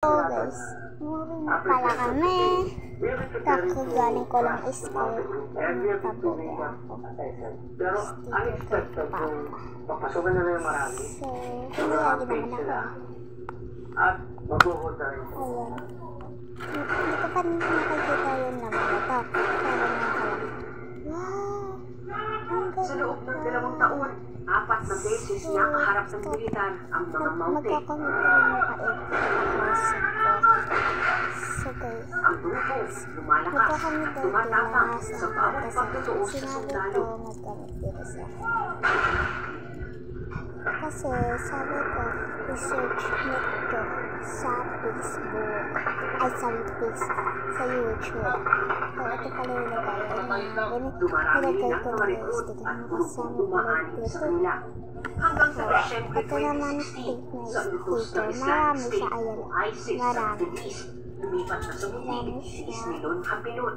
So guys, moving na pala kami. Kakagaling ko lang school. Nakabuli ako. Sticker kay Papa. Papasukan na yung marami. So, lagi naman ako. At magbuhod na rin. Ayan. Hindi ko kanina nakikita yun na mga ito. Pero nakakala. Wow! Ang ganda. Sa loob ng 2 taon, 4 na beses nakaharap ng militar ang mga mountain. Magkakamit ko yung makaibig na klase ko. So guys, Ang grupo, lumalakas at tumatapang sa bawat pagtutoo sa sinabi sundalo. ko magkamit dito sa kasi sabi ko research net ko sa Facebook ay sa YouTube. So ito pala yung nilagay ko na guys. Tignan mo kasama ulit dito. Hanggang sa Disyembre Ito naman 2016, fake na sa utos sticker. ng Islamic Marami siya. State Ayan. o ISIS sa Marami. Middle East, lumipat na sa butig si Ismilon Hapilon,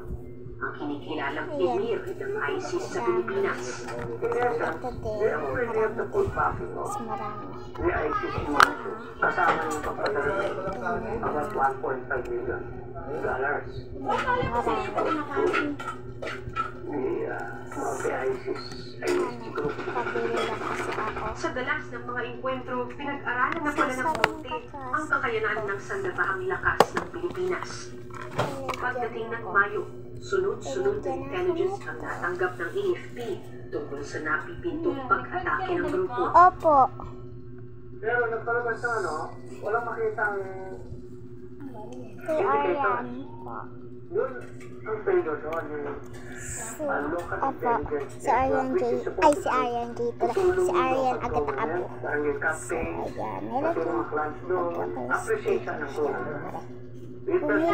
ang kinikilalang Ayan. emir ng ISIS sa Pilipinas. Ito din. Marami din. Mas marami. May ISIS mo. Kasama yung pagpadala about $1.5 million. Marami. May ISIS group. Pabili lang kasi ako. Sa dalas ng mga enkwentro, pinag-aralan na pala ng Monte ang kakayanan ng sandatahang lakas ng Pilipinas. Pagdating ng Mayo, sunod-sunod na intelligence ang natanggap ng AFP tungkol sa napipintong pag-atake ng grupo. Opo. Pero nagpalabas ng walang makitang Kay Arian po. yun ang payload doon. So, opo. Si Arian J. Ay, si Arian J. Pala. Si Arian Agataabo. Ang So, captain, ayan. Meron pati po. mga clans doon, appreciation ng tulong. Bumili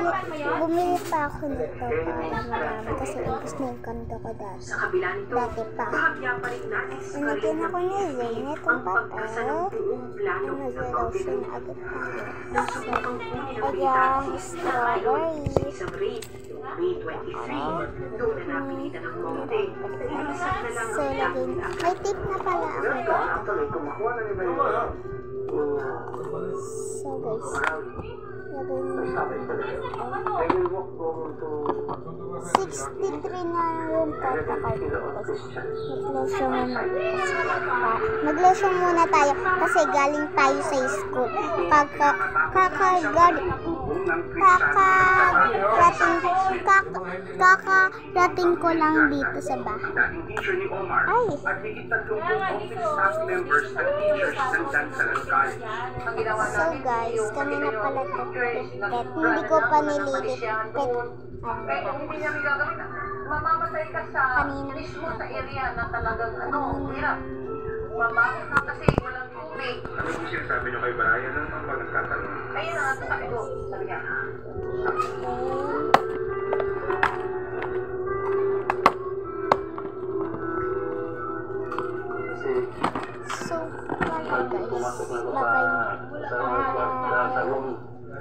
pa ako nito para marami kasi ubus na yung kanto ko dati. Sa kabila nito, Dati pa. bahagya pa rin natin sa Ulitin karil ako ng niya AFP Zane. Itong ang pagkasa ng papel. buong plano Ano ng zero Mountain siya na Group. agad tayo. Nang subukang kunin ng Ayan, militar si Ismailon strawberry. sa isang raid noong May 23, doon na napilitan ng Monte. Inisap na lang So, ang lagay. dahil May tip na pala ako dito. Actually, kumukuha na nila yun. So, guys. Lagay mo Sabi ko na yun. They will walk over to 63 na yung pagkakal ko. Christians. Mag-lotion muna tayo kasi galing tayo sa school. Kakarating ko lang dito sa bahay. Dating teacher ni Omar Ay. at higit 30 office staff members at teachers ng Dansalan College. So guys, kanina pala ito pipit. Hindi ko pa nililipit. Hindi niya may gagawin. Mamamatay ka sa Kanina. mismo sa area na talagang hirap. Mabaho na kasi walang tubig. Ano po sinasabi niyo kay Brian ng mga nagtatanong? Ayun na nga sabi ko. Sabi niya, So, wala guys. Lagay mo.